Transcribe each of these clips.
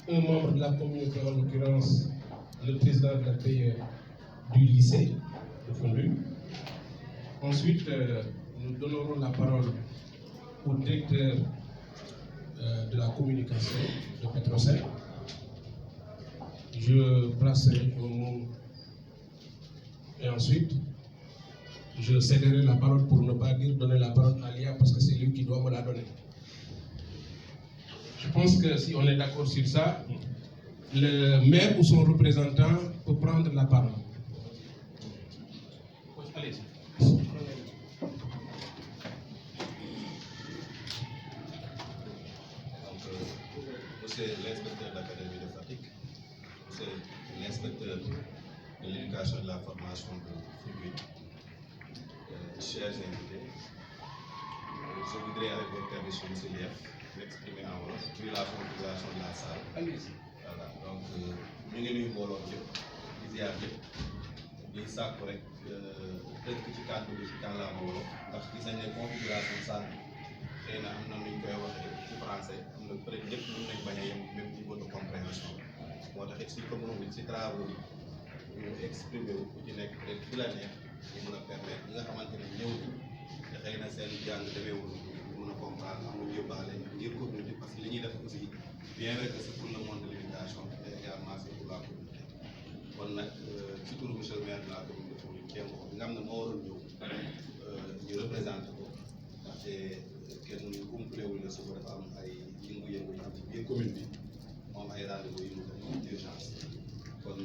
un membre de la communauté, en l'occurrence le président de la PE du lycée de Fondu. Ensuite, nous donnerons la parole au directeur de la communication de Petrosen. Je placerai un mot et ensuite je céderai la parole pour ne pas dire donner la parole à Lia parce que c'est lui qui doit me la donner. Je pense que si on est d'accord sur ça, le maire ou son représentant peut prendre la parole. Allez-y. Monsieur l'inspecteur d'académie de Fatick, monsieur l'inspecteur de l'éducation et de la formation de Foundiougne, chers invités, je voudrais avec votre permission, monsieur Lief, m'exprimer en wolof, vu la configuration de la salle. Allez-y. Voilà, donc ñu ngi nuyu mbooloo yëpp di ziar yëpp di sàkku rek dëkk ci kàddu bi ci kàllaama wolof ndax gis nañ ne configuration salle xëy na am na nu ñu koy waxee ci français am na peut être ñëpp mën nañ bañ a yem même niveau de compréhension moo tax it si commune bi ci travaux yi ñu exprimer wu ku ci nekk peut être fi la neex ñu mën a permettre ñi nga xamante ne ñëw te xëy na seen jàng demeewul ñu mën a comprendre amuñu yóbbaale ngir communauté parce que li ñuy def aussi bien vrai que c'est pour le monde de l'éducation mais également c'est pour la communauté kon nag ci turu monsieur le maire de la commune de Foundiougne Thiam bi nga xam ne moo waroon ñëw ñu représenté ko ndaxte kenn umpalewul ne suba dafa am ay yëngu-yëngu yu am ci biir commune bi moom ay rendez-vous yu mu def d'urgence kon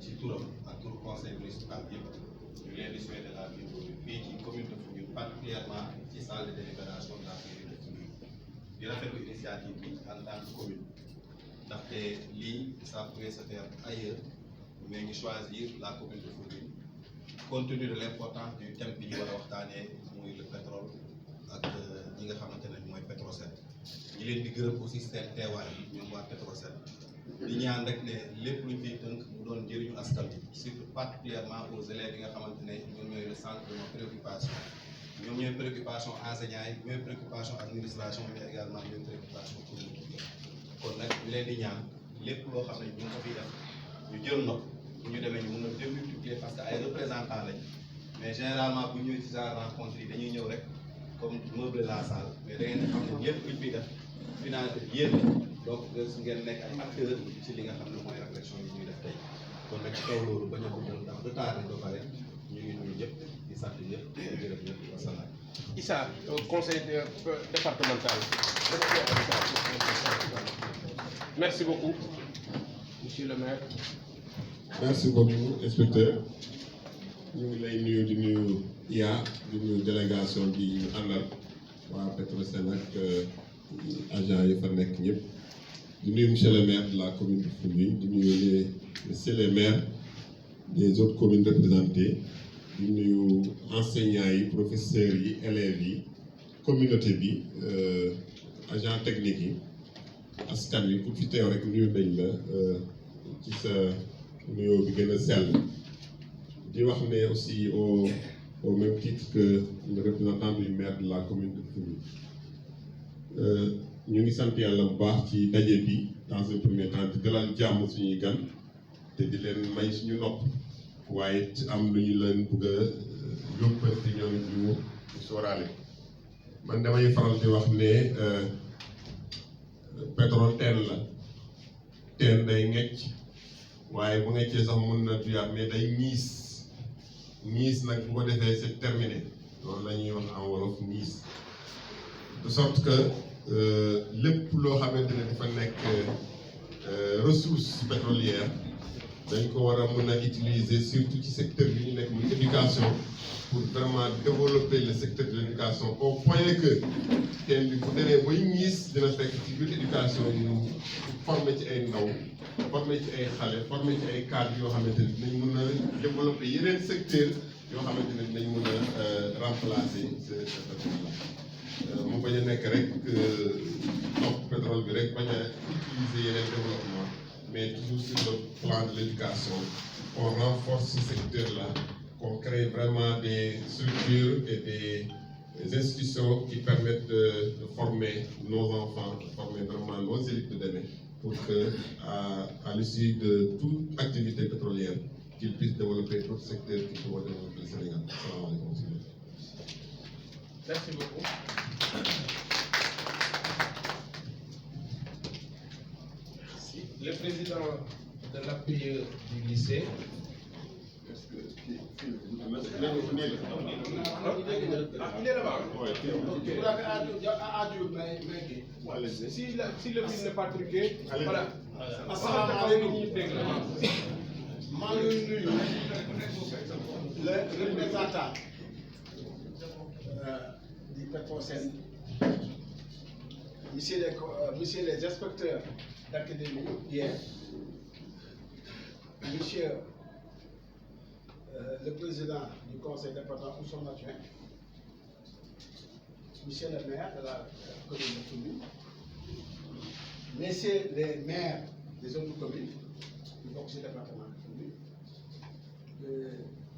ci turam ak turu conseil municipal yëpp ñu leen di souhaiter la bienvenue fii ci commune de Foundiougne particulièrement ci salle de délibération de la mairie de Foundiougne di rafetlu initiative bi en tant que commune ndaxte lii ça pouvait se faire ailleurs mais ñu choisir la commune de Foundiougne compte tenu de l'importance du thème bi ñu war a waxtaanee muy le pétrole ak ñi nga xamante ne mooy Petrosen ñi leen di gërëm aussi seen teewaay bi ñoom waa Petrosen di ñaan rek ne lépp luñ fiy tënk mu doon njëriñu askan bi surtout particulièrement aux élèves yi nga xamante ne ñoom ñooy le centre de nos préoccupations ñoom ñooy préoccupation enseignants yi ñooy préoccupation administration mais également ñooy préoccupation communauté kon nag ñu leen di ñaan lépp loo xam ne ñu ngi ko fiy def ñu jël note bu ñu demee ñu mën a démultiplier parce que ay représentants lañ mais généralement bu ñëwee ci genre rencontre yi dañuy ñëw rek comme meubler la salle mais da ngeen di xam ne lépp luñ fiy def finalité bi yéen donc su ngeen nekk ay acteurs ci li nga xam ne mooy réflexion yi ñuy def tey kon nag ci kaw loolu bañ a guddal ndax retard ba pare ñu ngi nuyu ñëpp di sant ñëpp di gërëm ñëpp wasalaam. Issa, conseil départemental. Merci beaucoup, monsieur le maire. Merci beaucoup, inspecteur. ñu ngi lay nuyu di nuyu IA di nuyu délégation bi ñu àndal waa Petrosen ak agent yi fa nekk ñëpp di nuyu monsieur le maire de la commune de Foundiougne di nuyu monsieur les maires des autres communes représentées di nuyu enseignants yi professeurs yi élèves yi communauté bi agent technique yi askan wi ku fi teew rek nuyu nañ la ci sa nuyoo bi gën a sell di wax ne aussi au même titre que le représentant du maire de la commune de Foundiougne ñu ngi sant yàlla bu baax ci daje bi dans un premier temps di dalal jàmm suñuy gan te di leen may suñu nopp waaye am lu ñu leen bëgg a yóbbante ñoom ñu sóoraale man damay faral di wax ne pétrole teen la teen day ngecc waaye bu ngeccee sax mun na tuyaat mais day miis nag bu ko defee c'est terminé loolu la ñuy wax en wolof miis de sorte que lépp loo xamante ne dafa nekk ressource pétrolière dañ ko war a mën a utiliser surtout ci secteur bi ñu nekk muy éducation pour vraiment développer le secteur de l'éducation au point que teen bi bu demee bay miis dina fekk ci biir éducation ñu former ci ay ndaw former ci ay xale former ci ay cadres yoo xamante ne dinañ mën a développer yeneen secteur yoo xamante ne dinañ mën a remplacer ce pétrole là mu bañ a nekk rek topp pétrole bi rek bañ a utiliser yeneen développement mais toujours sur le plan de l'éducation on renforce ce secteur là qu'on crée vraiment des structures et des institutions qui permettent de former nos enfants, de former vraiment nos élites de demain pour que, à l'issue de toute activité pétrolière, qu'il puisse développer d'autres secteurs qui pourront développer le Sénégal. Merci beaucoup. Le président de l'APE du lycée. Il est là-bas. Si le film n'est pas truqué, voilà. Le représentant du Petrosen, monsieur les inspecteurs d'académie hier, monsieur le président du conseil départemental ou son adjoint, monsieur le maire de la commune de Foundiougne, messieurs les maires des autres communes du conseil départemental de Foundiougne,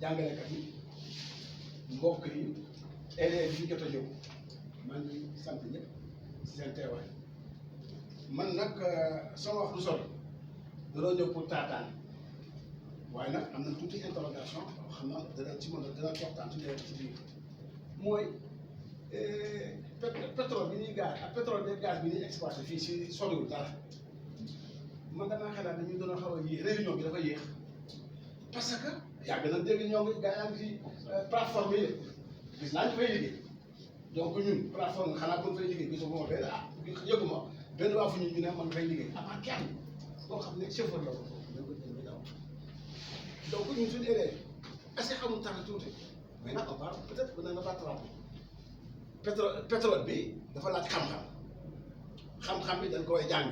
jàngalekat yi mbokk yi élèves yi jot a ñëw maa ngi sant ñëpp ci seen teewaay man nag sama wax du sori danoo ñëw pour taataan waaye nag am na tuuti interrogation xam naa dana ci mën a dana waxtaan ci biir mooy pétrole bi ñuy gaz ak pétrole de gaz bi ñuy exploité fii si soriwul dara man damaa xalaat ne ñu doon xaw a yéex réunion bi dafa yéex parce que yàgg na dégg ñoo ngi gaa yaa ngi si plateforme yi gis naa ñu fay liggéey donc ñun plateforme xanaa bu ñu fay liggéey gisuma ma benn yëguma benn waa fu ñu ne man fay liggéey am kenn boo xam ne chauffeur la ko donc ñun suñu élèves est-ce que xamul tax tuuti maintenant on parle peut-être na pas trente pétrole bi dafa laaj xam-xam bi dañ koy jàng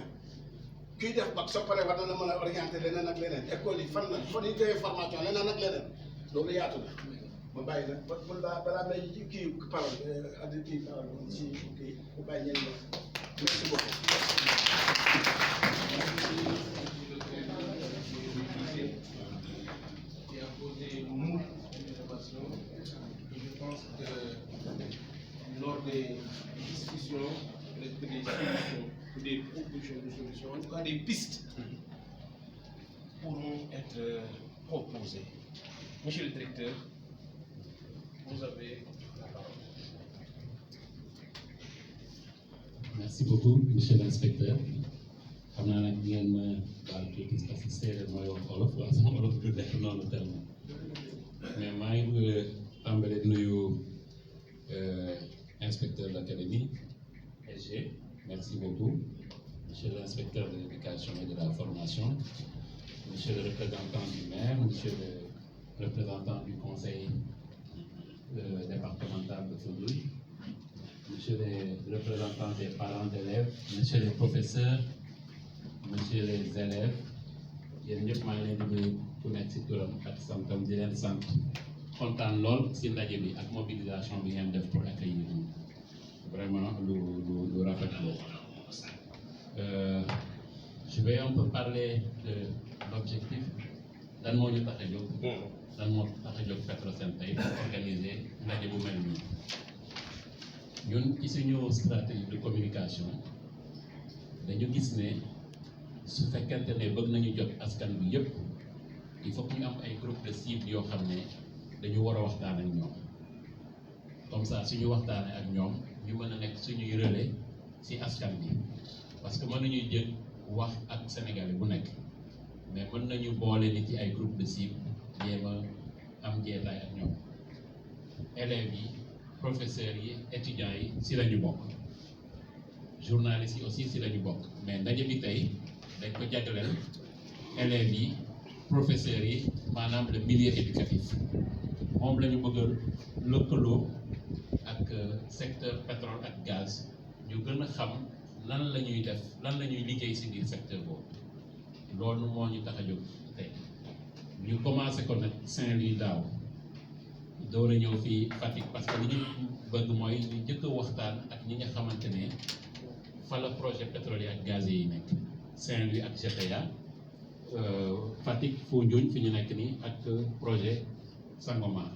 kuy def bac soo paree war na la mën a orienté leneen ak leneen école yi fan la fan yi joxee formation leneen ak leneen loolu yaatu na ma bàyyi nag balaa may kii parole addi kii parole si kii bu bàyyi ñenn ñi merci beaucoup. Qui a posé moult d'innovations. Je pense que lors des discussions, des solutions, des propositions de solutions, en tout cas des pistes pourront être proposées. Monsieur le directeur, vous avez la parole. Merci beaucoup, monsieur l'inspecteur. xam naa nag ngeen ma baal tuuti parce que séeréer mooy wax olof waaye sama olof du nekk noonu tellement mais maa ngi bëgg a tàmbale nuyu inspecteur d'académie SG, merci beaucoup, monsieur l'inspecteur de l'éducation et de la formation, monsieur le représentant du maire, monsieur le représentant du conseil départemental de Foundiougne, monsieur les représentants des parents d'élèves, monsieur les professeurs, monsieur les élèves, yéen ñëpp maa ngi leen di nuyu ku nekk ci turam ak santam di leen sant kontaan lool ci ndaje bi ak mobilisation bi ngeen def pour accueillir ñu vraiment lu rafet la. Je vais un peu parler de l'objectif lan moo ñu tax a jóg lan moo tax a jóg Petrosen tey pour organiser ndaje bu mel nii ñun ci suñu stratégie de communication dañu gis ne su fekkente ne bëgg nañu jot askan bi yëpp il faut que ñu am ay groupe de cible yoo xam ne dañu war a waxtaan ak ñoom comme ça suñu waxtaanee ak ñoom ñu mën a nekk suñuy relais ci askan bi parce que mën nañuy jël wax ak Sénégalais bu nekk mais mën nañu boole nit ci ay groupe de cible jéem a am jeetaay ak ñoom élèves yi professeurs yi étudiants yi ci la ñu bokk journalistes yi aussi ci la ñu bokk mais ndaje bi tey dañ ko jagleel élèves yi professeurs yi maanaam le milieu éducatif moom la ñu bëgg a lëkkaloo ak secteur pétrole ak gaz ñu gën a xam lan la ñuy def lan la ñuy liggéey ci biir secteur boobu loolu moo ñu tax a jóg tey ñu commencé ko nag Saint-Louis daaw door a ñëw fii Fatick parce que li ñu bëgg mooy ñu njëkk a waxtaan ak ñi nga xamante ne fa la projet pétrolier ak gazier yi nekk Saint-Louis ak GTA Fatick Foundiougne fi ñu nekk nii ak projet Sangomar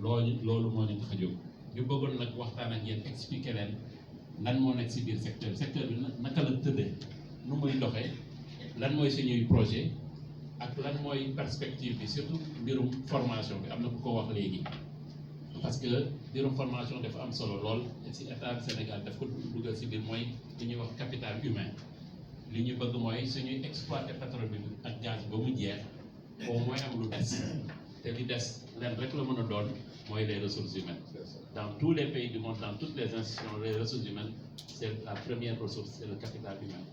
loolu moo ñu tax a jóg ñu bëggoon nag waxtaan ak yéen expliquer leen lan moo nekk ci biir secteur bi naka la tëddee nu muy doxee lan mooy suñuy projet ak lan mooy perspective bi surtout mbirum formation bi am na ku ko wax léegi parce que mbirum formation dafa am solo lool ci état du Sénégal daf ko dugal ci biir mooy li ñuy wax capital humain li ñu bëgg mooy suñuy exploiter pétrole bi ak gaz ba mu jeex au moins am lu des te li des leen rek la mën a doon mooy les ressources humaines dans tous les pays du monde dans toutes les institutions les ressources humaines c'est la première ressource c'est le capital humain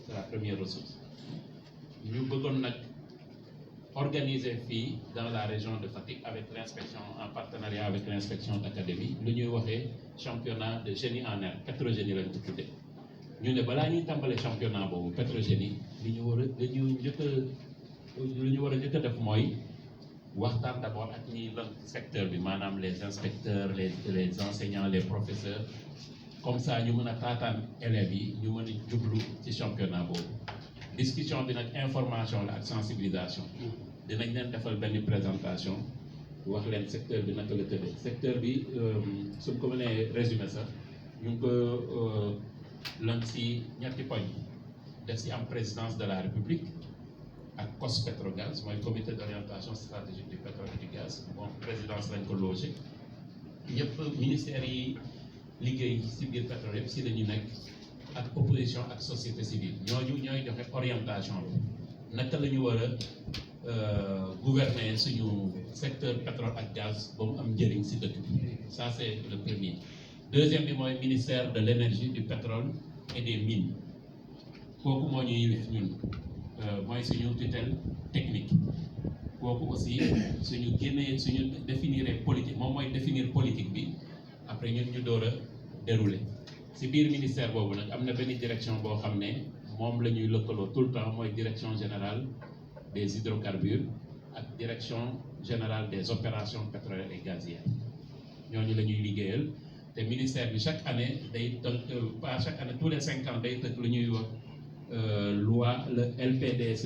c'est la première ressource ñu bëggoon nag organisé fii dans la région de Fatick avec l'inspection en partenariat avec l'inspection d'académie lu ñuy waxee championnat de génie en herbe pétrogénie lañ ko tuddee ñu ne balaa ñuy tàmbale championnat boobu pétrogénie li ñu war a njëkk a def mooy waxtaan d'abord ak ñiy lënk secteur bi maanaam les inspecteurs les enseignants les professeurs comme ça ñu mën a taataan élèves yi ñu mën a jublu ci championnat boobu discussion bi nag information la ak sensibilisation dinañ leen defal benn présentation wax leen secteur bi naka la tëddee secteur bi suñ ko mënee résumé sax ñu ngi ko lënk ci ñetti poñ def ci am présidence de la République ak COS Petrogaz mooy comité d'orientation stratégique du pétrole et du gaz bon présidence lañ ko logé yëpp ministères yi liggéey ci biir pétrole yëpp ci la ñu nekk ak opposition ak société civile ñooñu ñooy joxe orientation bi naka la ñu war a gouverner suñu secteur pétrole ak gaz ba mu am njëriñ ci dëkk bi ça c'est le premier deuxième bi mooy ministère de l'énergie du pétrole et des mines kooku moo ñu yilif ñun mooy suñu tutelle technique kooku aussi suñu génnee suñu définir politique moom mooy définir politique bi après ñun ñu door a dérouler ci biir ministère boobu nag am na benn direction boo xam ne moom la ñuy lëkkaloo tout le temps mooy direction générale des hydrocarbures ak direction générale des opérations pétrolières et gazières ñooñu la ñuy liggéeyal te ministère bi chaque année day tënk pas chaque année tous les 5 ans day tënk lu ñuy wax loi le LPDC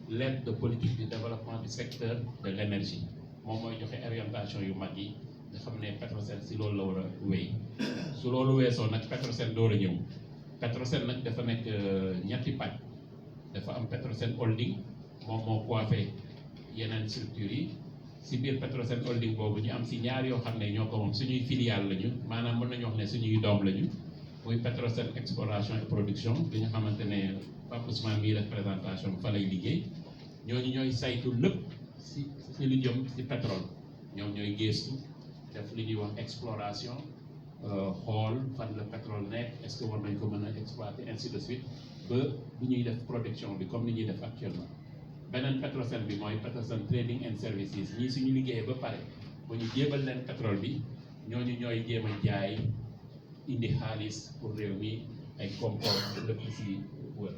l'aide de politique du développement du secteur de l'énergie moom mooy joxe orientation yu mag yi nga xam ne Petrosen si loolu la war a wéy su loolu weesoo nag Petrosen door a ñëw Petrosen nag dafa nekk ñetti pàcc dafa am Petrosen holding moom moo coiffé yeneen structures yi si biir Petrosen holding boobu ñu am si ñaar yoo xam ne ñoo ko moom suñuy filiale lañu maanaam mën nañu wax ne suñuy doom lañu muy Petrosen exploration et production bi nga xamante ne Pape Ousmane mii def présentation fa lay liggéey ñooñu ñooy saytu lépp si lu jëm si pétrole ñoom ñooy gëstu def li ñuy wax exploration xool fan la pétrole nekk est-ce que war nañ ko mën a exploiter ainsi de suite ba bu ñuy def production bi comme ni ñuy def actuellement beneen Petrosen bi mooy Petrosen trading and services ñii suñu liggéeyee ba pare ba ñu jébal leen pétrole bi ñooñu ñooy jéem a jaay indi xaalis pour réew mi ay koom-koom lépp si wër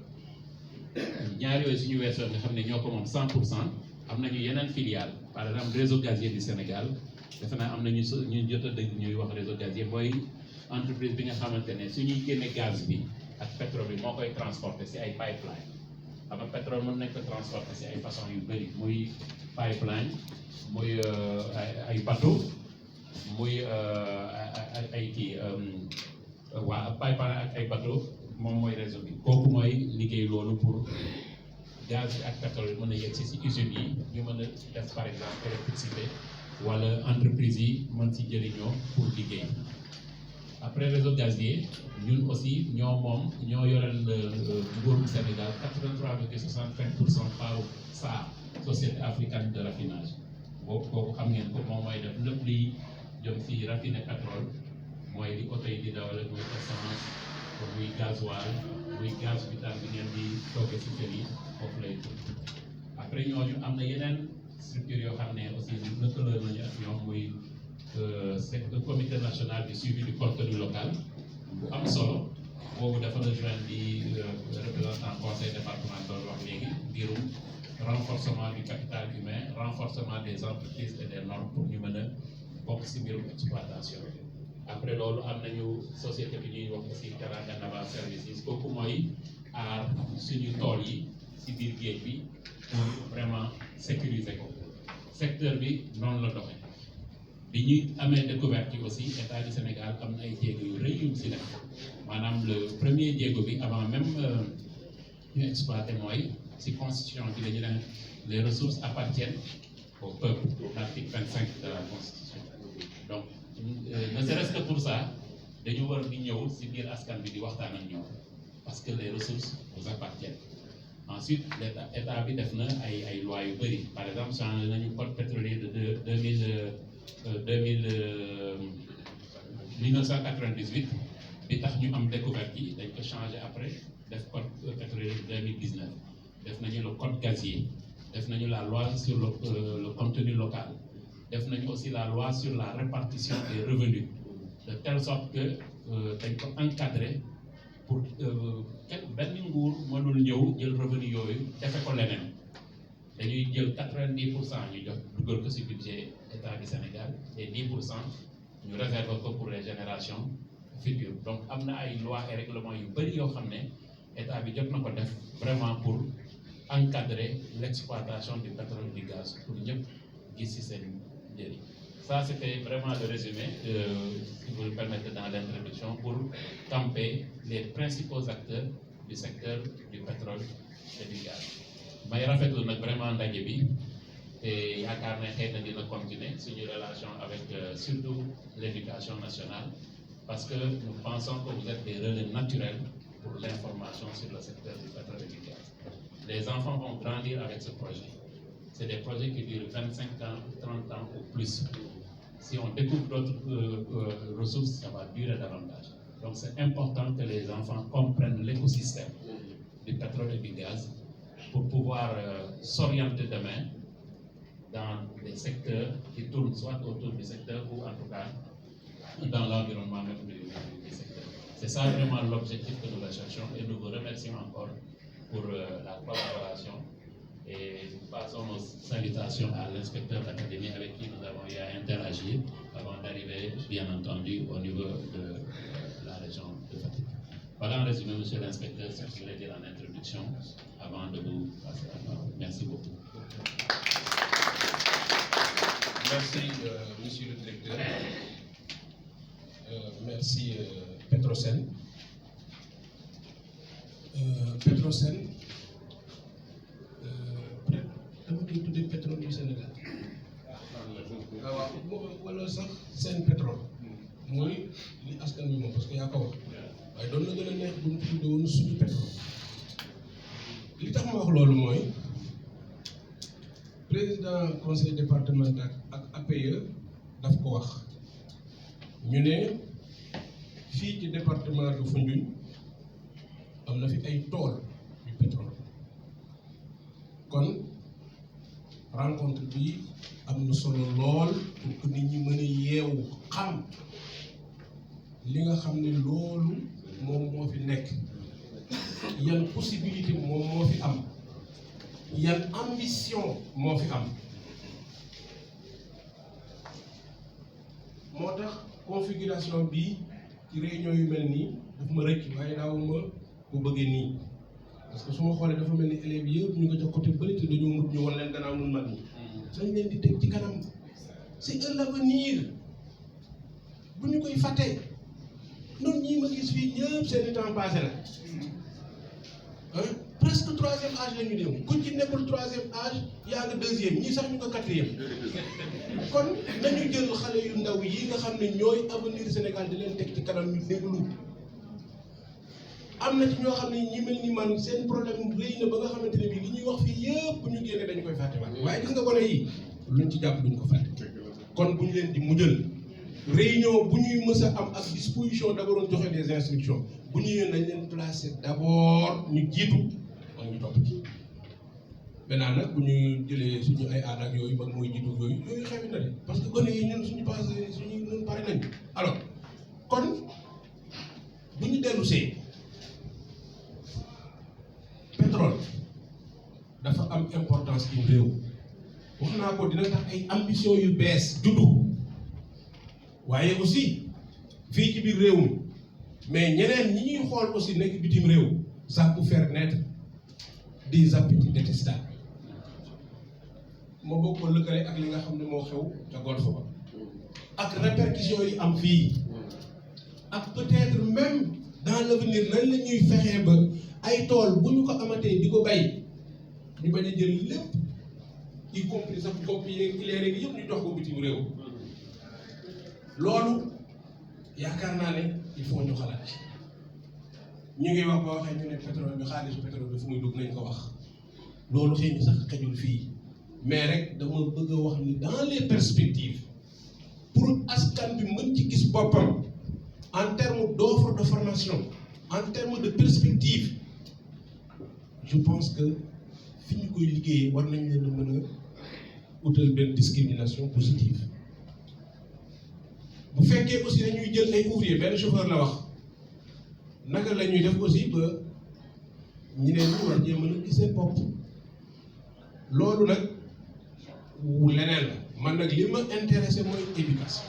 ñaar yooyu suñu weesoo nga xam ne ñoo ko moom 100% am nañu yeneen filiale par exemple réseau gazier du Sénégal defe naa am nañu ñu jot a dégg ñuy wax réseau gazier mooy entreprise bi nga xamante ne suñuy génne gaz bi ak pétrole bi moo koy transporter si ay pipeline xam nga pétrole mën nañ ko transporter si ay façon yu bëri muy pipeline muy ay bateau muy ay kii waa pipeline ak ay bateau moom mooy réseau bi kooku mooy liggéey loolu pour gaz bi ak pétrole bi mën a yegg si usines yi ñu mën a def par exemple électricité wala entreprise yi mën si jëriñoo pour liggéey après réseau gazier ñun aussi ñoo yoreel nguuru Sénégal 83,65% par SAR société africaine de raffinage boobu kooku xam ngeen ko moom mooy def lépp liy jëm si raffiner pétrole mooy li oto yi di dawale muy essence muy gasoil muy gaz butane bi ngeen di togge si kër yi foofu lay tudd après ñooñu am na yeneen structure yoo xam ne aussi lëkkaloo nañu ak ñoom muy c'est le comité national du suivi du contenu local bu am solo boobu dafa rejoindre di représentant conseil départemental wax léegi mbirum renforcement du capital humain renforcement des entreprises et des normes pour ñu mën a bokk si mbirum exploitation après loolu am nañu société bi ñuy wax aussi Teranga Naval Services kooku mooy aar suñu tool yi si biir géej bi pour vraiment sécuriser ko secteur bi noonu la doxee bi ñuy amee découverte yi aussi état du Sénégal am na ay jéego yu rëy yu si def maanaam le premier jéego bi avant même ñu exploité mooy ci constitution bi dañu ne les ressources appartiennent au peuple, l'article 25 de la constitution. Donc ne serait-ce que pour ça dañu war di ñëw ci biir askan bi di waxtaan ak ñoom parce que les ressources vous appartiennent. Ensuite état bi def na ay lois yu bëri, par exemple changé nañu code pétrolier de 1998 bi tax ñu am découverte yi dañ ko changé après def code pétrolier de 2019 def nañu le code gazier, def nañu la loi sur le contenu local, def nañu aussi la loi sur la répartition des revenus, de telle sorte que dañ ko encadré pour benn nguur mënul ñëw jël revenu yooyu defe ko leneen. Dañuy jël 90% ñu jox dugal ko ci budget état du Sénégal et 10% ñu réserve ko pour les générations futures. Donc am na ay lois et règlements yu bëri yoo xam ne état bi jot na ko def vraiment pour encadrer l'exploitation du pétrole et du gaz pour ñëpp gis ci seen njëriñ. Ça c'était vraiment le résumé, si vous le permettez, dans l'introduction pour camper les principaux acteurs du secteur du pétrole et du gaz. may rafetlu nag vraiment ndaje bi te yaakaar ne xëy na dina continuer suñu relation avec surtout l'éducation nationale parce que nous pensons que vous êtes des relais naturels pour l'information sur le secteur du pétrole et du gaz. Les enfants vont grandir avec ce projet. C'est des projets qui durent 25 ans, 30 ans ou plus. Si on découvre d'autres ressources, ça va durer davantage. Donc c'est important que les enfants comprennent l'écosystème du pétrole et du gaz pour pouvoir s'orienter demain dans des secteurs qui tournent soit autour du secteur ou en tout cas dans l'environnement même du secteur. C'est ça vraiment l'objectif que nous recherchons et nous vous remercions encore pour la collaboration et nous passons nos salutations à l'inspecteur d'académie avec qui nous avons eu à interagir avant d'arriver bien entendu au niveau de la région de Fatick. Voilà en résumé, monsieur l'inspecteur, ce que je voulais dire en introduction avant de vous passer la parole. Merci beaucoup. Merci, monsieur le directeur. Merci, Petrosen. Petrosen, peut-être dama koy tuddee pétrole du Sénégal. waaw wala sax seen pétrole. mooy li askan wi moom parce que yaa ko wax. waaye doon na gën a neex bu ñu tuddee woon suñu pétrole. li tax ma wax loolu mooy président conseil départemental ak APE daf ko wax ñu ne fii ci département de Foundiougne am na fi ay tool yu pétrole kon rencontre bi am na solo lool pour que nit ñi mën a yeewu xam li nga xam ne loolu moom moo fi nekk yan possibilité moom moo fi am yan ambition moo fi am moo tax configuration bi ci réunion yu mel nii daf ma rëcc waaye daawuma ko bëggee nii parce que su ma xoolee dafa mel ni élèves yëpp ñu nga jox côté bëri te dañoo mut ñu wan leen gannaaw nun mag ñi dañ leen di teg ci kanam c'est un avenir bu ñu koy fàttee noonu ñii ma gis fii ñëpp seen i temps passé na presque troisième âge la ñu dem ku ci nekkul troisième âge yaa nga deuxième ñii sax ñu ko quatrième kon nañu jël xale yu ndaw yi nga xam ne ñooy avenir Sénégal di leen teg ci kanam ñu déglu am na ci ñoo xam ne ñi mel ni man seen problème rëy na ba nga xamante ne bii li ñuy wax fii yëpp bu ñu génnee dañu koy fàtte waat waaye gis nga gone yi luñ ci jàpp duñ ko fàtte kon bu ñu leen di mujjal réunion bu ñuy mës a am ak disposition d'abord joxe des instructions bu ñuy nañ leen placer d'abord ñu jiitu ak ñu topp ci maintenant nag bu ñu jëlee suñu ay aada ak yooyu mag mooy jiitu yooyu xewi na de parce que gone yi ñun suñu passé suñu ñun pare nañ alors kon bu ñu dellu see pétrole dafa am importance ci réew wax naa ko dina tax ay ambition yu bees juddu waaye aussi fii ci biir réew mi mais ñeneen ñi ñuy xool aussi nekk bitim réew ça peut faire naître des appétits détestables ma bokk ko lëkkale ak li nga xam ne moo xew ca Golfe ba ak répercussions yi am fii ak peut-être même dans l'avenir nan la ñuy fexee ba ay tool bu ñu ko amatee di ko bay ñu bañ a jël lépp y compris sax bopp yi leer yëpp ñu jox ko bitim réew loolu yaakaar naa ne il faut ñu xalaat ñu ngi wax ba waxee ñu ne pétrole bi xaalisu pétrole bi fu muy dugg nañ ko wax loolu xëy na sax xejul fii mais rek dama bëgg a wax ni dans les perspectives pour askan bi mën ci gis boppam en termes d'offre de formation en termes de perspective je pense que fi ñu koy liggéeyee war nañ leen a mën a utal benn discrimination positive bu fekkee aussi dañuy jël ay ouvrier benn chauffeur la wax naka la ñuy def aussi ba ñeneen ñi war cee mën a gis seen bopp loolu nag leneen la man nag li ma intéressé mooy éducation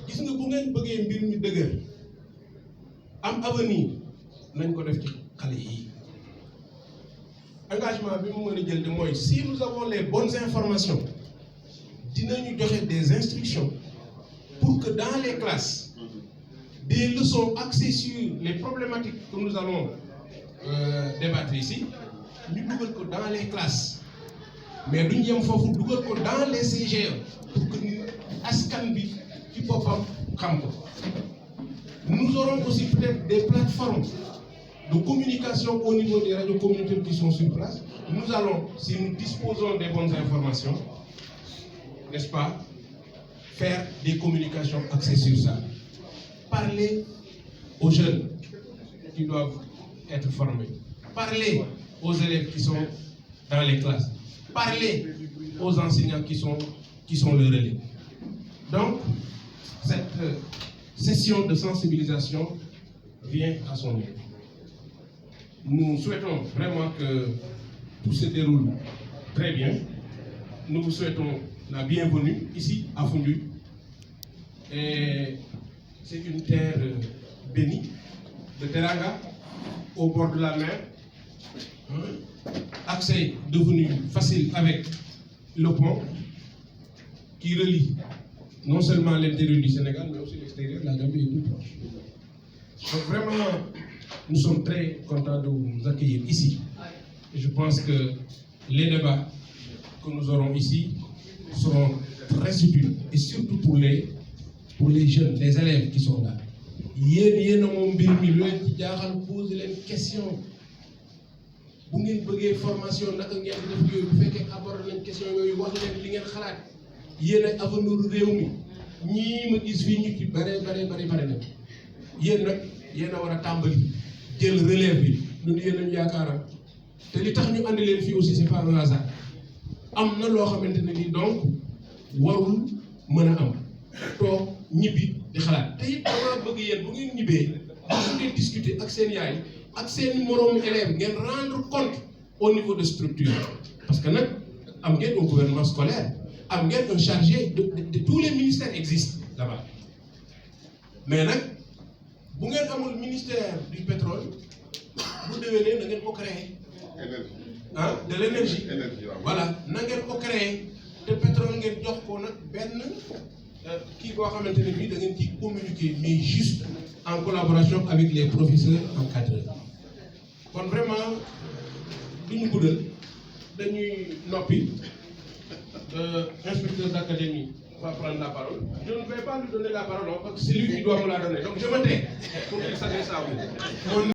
gis nga bu ngeen bëggee mbir mi dëgër am avenir nañ ko def ci xale yi engagement bi mu mën a jël de mooy si nous avons les bonnes informations dinañu joxe des instructions pour que dans les classes des leçons axées sur les problématiques que nous allons débattre ici ñu dugal ko dans les classes mais duñ yem foofu dugal ko dans les CGE pour que askan bi ci boppam xam ko nous aurons aussi peut-être des plateformes de communication au niveau des radios communautaires qui sont sur place. Nous allons, si nous disposons des bonnes informations, n'est-ce pas, faire des communications axées sur ça. Parler aux jeunes qui doivent être formés. Parler aux élèves qui sont dans les classes. Parler aux enseignants qui sont le relais. Donc, cette session de sensibilisation vient à son niveau. Nous souhaitons vraiment que tout se déroule très bien. Nous vous souhaitons la bienvenue ici à Foundiougne. Et c'est une terre bénie, de teranga, au bord de la mer. Accès devenu facile avec le pont qui relie non seulement l'intérieur du Sénégal, mais aussi l'extérieur, la Gambie est plus proche. Donc vraiment, nous sommes très contents de vous accueillir ici. Et je pense que les débats que nous aurons ici seront très utiles, et surtout pour les jeunes, les élèves qui sont là. Yéen a moom mbir mi lu leen ci jaaxal poser leen question bu ngeen bëggee formation naka ngeen di def yooyu bu fekkee aborder nañ question yooyu wax leen li ngeen xalaat yéen ay avenir réew mi ñii ma gis fii ñu ci bare na yéen nag yéen a war a tàmbali jël relève bi ñun yéen lañu yaakaaram te li tax ñu andi leen fii aussi c'est pas un hasard am na loo xamante ne ni donc warul mën a am toog ñibbi di xalaat te it damaa bëgg yéen bu ngeen ñibbee bu ngeen discuter ak seen yaay ak seen moroomu élève ngeen rendre compte au niveau de structure parce que nag am ngeen un gouvernement scolaire am ngeen un chargé de tous les ministères existent là-bas mais nag bu ngeen amul ministère du pétrole bu déwénee na ngeen ko créer de l'énergie voilà na ngeen ko créer te pétrole ngeen jox ko nag benn kii boo xamante ne bii da ngeen ci communiquer mais juste en collaboration avec les professeurs encadreurs kon vraiment du ñu guddal dañuy noppi inspecteur d'académie va prendre la parole. Je ne vais pas lui donner la parole parce que c'est lui qui doit me la donner. Donc je me tais pour qu'il s'adresse à vous.